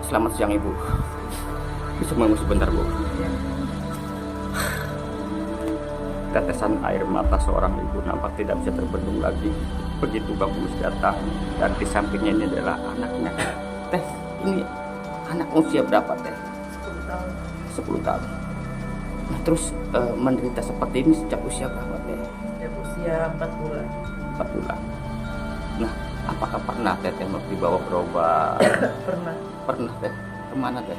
Selamat siang Ibu. Bisa menunggu sebentar Bu. Tetesan air mata seorang ibu nampak tidak bisa terbendung lagi. Begitu Bang Kumis datang dan di sampingnya ini adalah anaknya. Teh, ini anak usia berapa Teh? 10 tahun. 10 tahun. Nah terus menderita seperti ini sejak usia berapa Teh? Sejak usia 4 bulan. 4 bulan. Nah apakah pernah Teteh dibawa berobat? Pernah. Pernah Teh? Kemana Teh?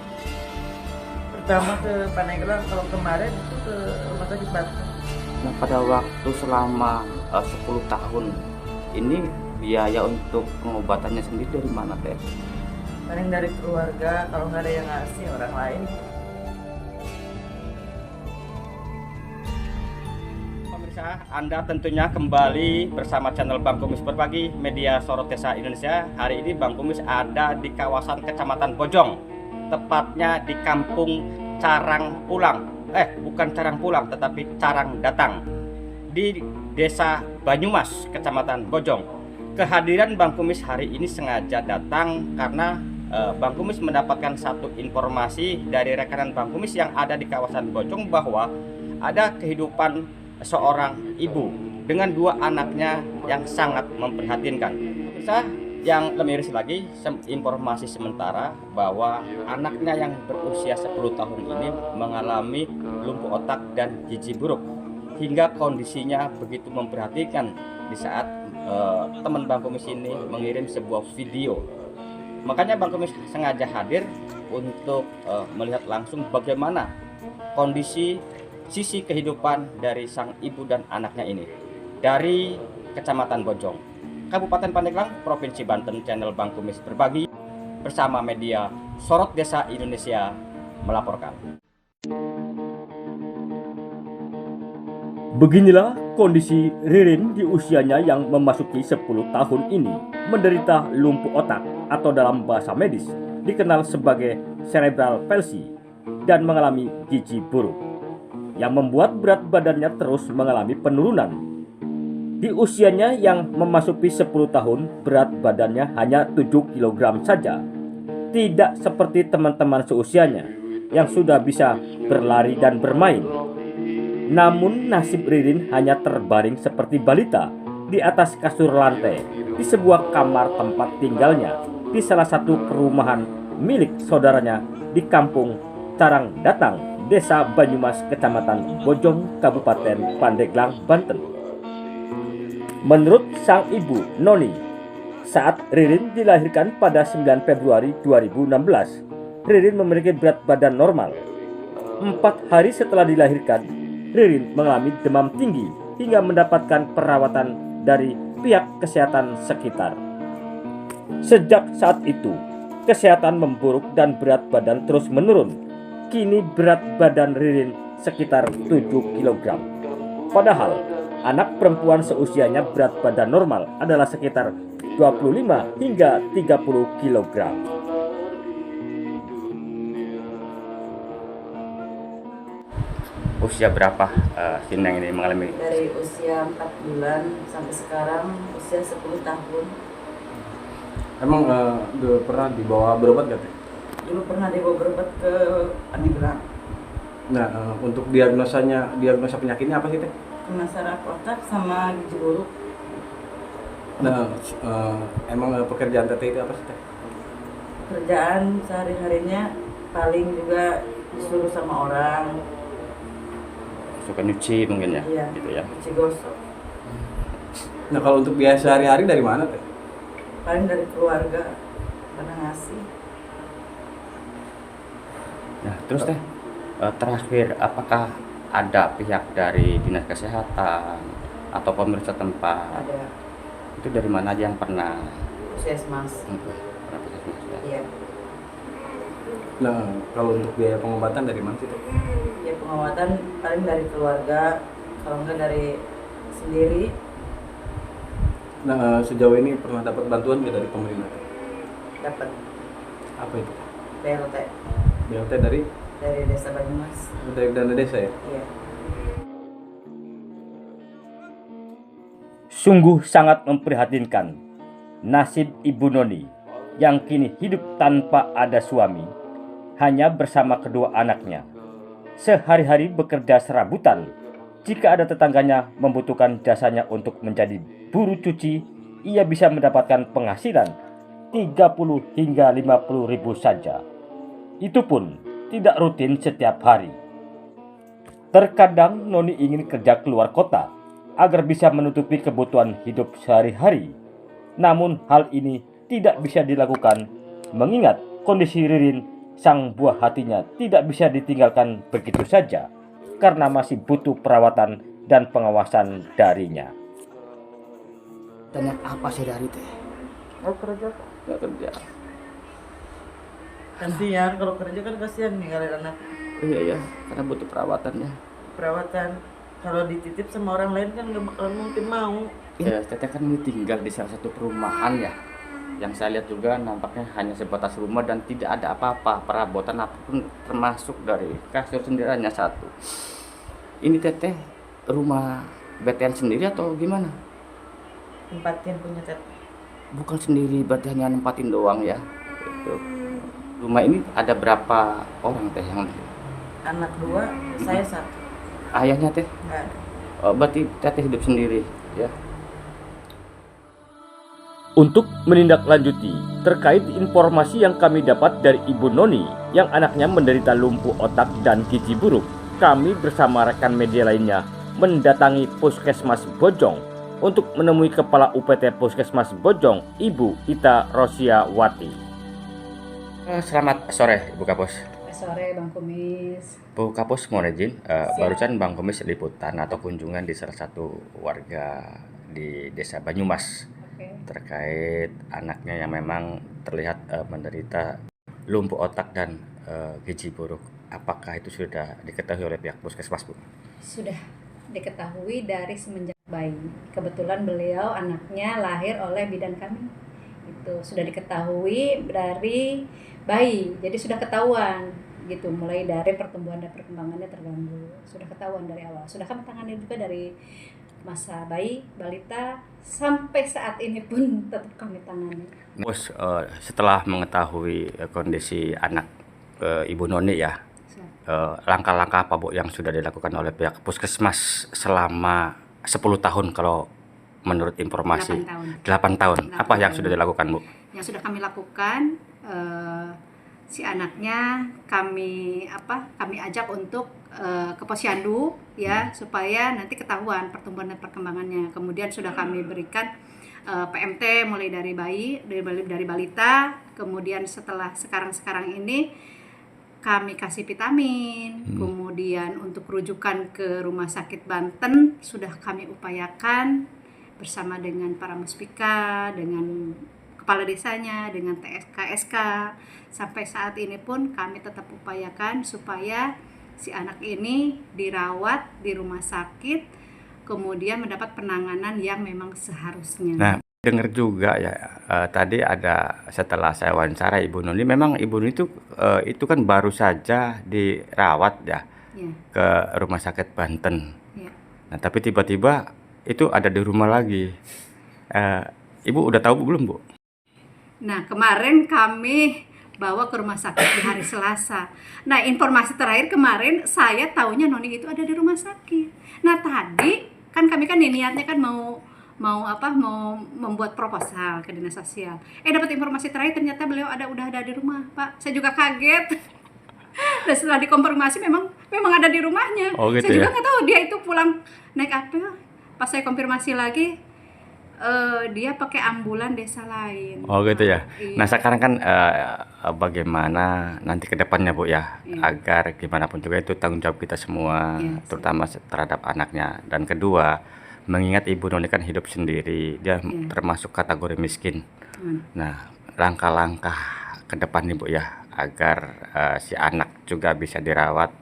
Pertama ke Pandeglang, kalau kemarin itu ke rumah sakit Banten. Nah pada waktu selama 10 tahun ini biaya untuk pengobatannya sendiri dari mana Teh? Paling dari keluarga, kalau nggak ada yang ngasih orang lain. Pemirsa, Anda tentunya kembali bersama channel Bang Kumis Berbagi, media Sorot Desa Indonesia. Hari ini Bang Kumis ada di kawasan Kecamatan Bojong, tepatnya di Kampung Carang Pulang. Bukan Carang Pulang, tetapi Carang Datang, di Desa Banyumas, Kecamatan Bojong. Kehadiran Bang Kumis hari ini sengaja datang karena Bang Kumis mendapatkan satu informasi dari rekanan Bang Kumis yang ada di kawasan Bojong bahwa ada kehidupan seorang ibu dengan 2 anaknya yang sangat memprihatinkan. Bisa yang lebih miris lagi, informasi sementara bahwa anaknya yang berusia 10 tahun ini mengalami lumpuh otak dan gizi buruk hingga kondisinya begitu memprihatinkan di saat teman Bang Kumis ini mengirim sebuah video. Makanya Bang Kumis sengaja hadir untuk melihat langsung bagaimana kondisi sisi kehidupan dari sang ibu dan anaknya ini dari Kecamatan Bojong, Kabupaten Pandeglang, Provinsi Banten. Channel Bang Kumis Berbagi bersama media Sorot Desa Indonesia melaporkan. Beginilah kondisi Ririn di usianya yang memasuki 10 tahun ini menderita lumpuh otak atau dalam bahasa medis dikenal sebagai cerebral palsy dan mengalami gizi buruk yang membuat berat badannya terus mengalami penurunan. Di usianya yang memasuki 10 tahun, berat badannya hanya 7 kg saja. Tidak seperti teman-teman seusianya yang sudah bisa berlari dan bermain. Namun nasib Ririn hanya terbaring seperti balita di atas kasur lantai di sebuah kamar tempat tinggalnya di salah satu perumahan milik saudaranya di Kampung Carang Datang, Desa Banyumas, Kecamatan Bojong, Kabupaten Pandeglang, Banten. Menurut sang ibu, Noni, saat Ririn dilahirkan pada 9 Februari 2016, Ririn memiliki berat badan normal. 4 hari setelah dilahirkan, Ririn mengalami demam tinggi hingga mendapatkan perawatan dari pihak kesehatan sekitar. Sejak saat itu, kesehatan memburuk dan berat badan terus menurun. Kini berat badan Ririn sekitar 7 kg. Padahal anak perempuan seusianya berat badan normal adalah sekitar 25 hingga 30 kg. Usia berapa Sineng ini mengalami? Dari usia 4 bulan sampai sekarang usia 10 tahun. Emang udah pernah dibawa berobat gak Teh? Dulu pernah dibawa berobat ke Pandeglang. Nah, untuk diagnosa penyakitnya apa sih Teh? Kena saraf otak sama gizi buruk. Nah, emang pekerjaan Teteh itu apa sih Teh? Kerjaan sehari-harinya paling juga disuruh sama orang. Suka nyuci mungkin ya, Iya, gitu ya. cuci gosok. Nah, kalau untuk biaya sehari-hari dari mana Teh? Paling dari keluarga pada ngasih. Nah terus Teh, terakhir apakah ada pihak dari dinas kesehatan atau pemerintah tempat? Ada Itu dari mana aja yang pernah? puskesmas. Pernah puskesmas ya? Iya. Nah, kalau untuk biaya pengobatan dari mana sih Teh? Ya pengobatan paling dari keluarga, kalau enggak dari sendiri. Nah, sejauh ini pernah dapat bantuan nggak dari pemerintah Teh? Dapat Apa itu? BLT BLT dari Desa Banyumas. dana desa ya? Iya. Sungguh sangat memprihatinkan nasib Ibu Noni yang kini hidup tanpa ada suami, hanya bersama kedua anaknya. Sehari-hari bekerja serabutan. Jika ada tetangganya membutuhkan jasanya untuk menjadi buruh cuci, ia bisa mendapatkan penghasilan 30 hingga 50 ribu saja. Itu pun tidak rutin setiap hari. Terkadang Noni ingin kerja keluar kota agar bisa menutupi kebutuhan hidup sehari-hari. Namun hal ini tidak bisa dilakukan mengingat kondisi Ririn, sang buah hatinya, tidak bisa ditinggalkan begitu saja karena masih butuh perawatan dan pengawasan darinya. Tanya apa sih dari teh? Oh kerja. Nggak kerja. Kasihan kalau kerja kan kasihan ninggalin anak. Iya ya, karena butuh perawatannya. Perawatan. Kalau dititip sama orang lain kan nggak bakalan mungkin mau. Ya, teteh kan ini tinggal di salah satu perumahan ya. Yang saya lihat juga nampaknya hanya sebatas rumah dan tidak ada apa-apa, perabotan apapun termasuk dari kasur sendiri hanya satu. Ini teteh rumah BTN sendiri atau gimana? Tempatin punya teteh. Bukan sendiri, berarti hanya nempatin doang ya. Gitu. Rumah ini ada berapa orang teh yang Anak 2, saya 1. ayahnya teh? Nggak ada. Oh, berarti teteh hidup sendiri ya. Untuk menindaklanjuti terkait informasi yang kami dapat dari Ibu Noni yang anaknya menderita lumpuh otak dan gizi buruk, kami bersama rekan media lainnya mendatangi Puskesmas Bojong untuk menemui Kepala UPT Puskesmas Bojong, Ibu Ita Rosiawati. Selamat sore Ibu Kapus. Sore Bang Kumis. Bu Kapus mohon izin, barusan Bang Kumis liputan atau kunjungan di salah satu warga di Desa Banyumas terkait anaknya yang memang terlihat menderita lumpuh otak dan gizi buruk. Apakah itu sudah diketahui oleh pihak puskesmas, Bu? Sudah diketahui dari semenjak bayi. Kebetulan beliau anaknya lahir oleh bidan kami. Itu sudah diketahui dari bayi. Jadi sudah ketahuan gitu, mulai dari pertumbuhan dan perkembangannya terganggu. Sudah ketahuan dari awal. Sudah kami tangani juga dari masa bayi, balita, sampai saat ini pun tetap kami tangani. Bos, setelah mengetahui kondisi anak Ibu Noni ya, langkah-langkah apa Bu yang sudah dilakukan oleh pihak puskesmas selama 10 tahun kalau menurut informasi 8 tahun. Apa yang sudah dilakukan, Bu? Yang sudah kami lakukan, si anaknya kami ajak untuk ke posyandu ya, supaya nanti ketahuan pertumbuhan dan perkembangannya. Kemudian sudah kami berikan PMT mulai dari bayi, dari balita. Kemudian setelah sekarang ini kami kasih vitamin. Kemudian untuk rujukan ke Rumah Sakit Banten sudah kami upayakan bersama dengan para muspika, dengan kepala desanya, dengan TSK. Sampai saat ini pun kami tetap upayakan supaya si anak ini dirawat di rumah sakit, kemudian mendapat penanganan yang memang seharusnya. Nah, dengar juga ya, tadi ada setelah saya wawancara Ibu Nuni, memang Ibu Nuni itu kan baru saja dirawat ya, ke Rumah Sakit Banten. Ya. Nah, tapi tiba-tiba itu ada di rumah lagi. Ibu udah tahu belum, Bu? Nah, kemarin kami bawa ke rumah sakit di hari Selasa. Nah, informasi terakhir kemarin saya taunya Noni itu ada di rumah sakit. Nah, tadi kan kami kan niatnya kan mau membuat proposal ke dinas sosial. Dapat informasi terakhir ternyata beliau udah ada di rumah, Pak. Saya juga kaget. Dan setelah dikonfirmasi memang ada di rumahnya. Oh, gitu. Saya juga ya? nggak tahu dia itu pulang naik apa. Pas saya konfirmasi lagi, dia pakai ambulan desa lain. Oh gitu ya. Iya. Nah sekarang kan bagaimana nanti ke depannya Bu ya, agar gimana pun juga itu tanggung jawab kita semua, terutama terhadap anaknya. Dan kedua, mengingat Ibu Noni kan hidup sendiri, dia termasuk kategori miskin. Nah langkah-langkah ke depan nih Bu ya, agar si anak juga bisa dirawat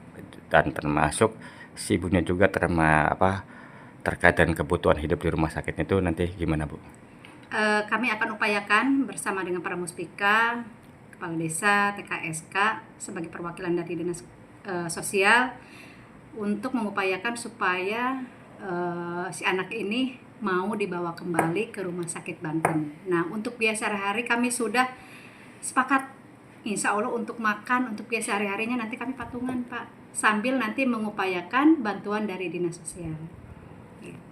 dan termasuk si ibunya juga terkait dengan kebutuhan hidup di rumah sakit itu nanti gimana Bu? Kami akan upayakan bersama dengan para muspika, kepala desa, TKSK sebagai perwakilan dari dinas sosial untuk mengupayakan supaya si anak ini mau dibawa kembali ke Rumah Sakit Banten. Nah, untuk biaya sehari-hari kami sudah sepakat insya Allah untuk makan, untuk biaya sehari-harinya nanti kami patungan Pak, sambil nanti mengupayakan bantuan dari dinas sosial. Gitu.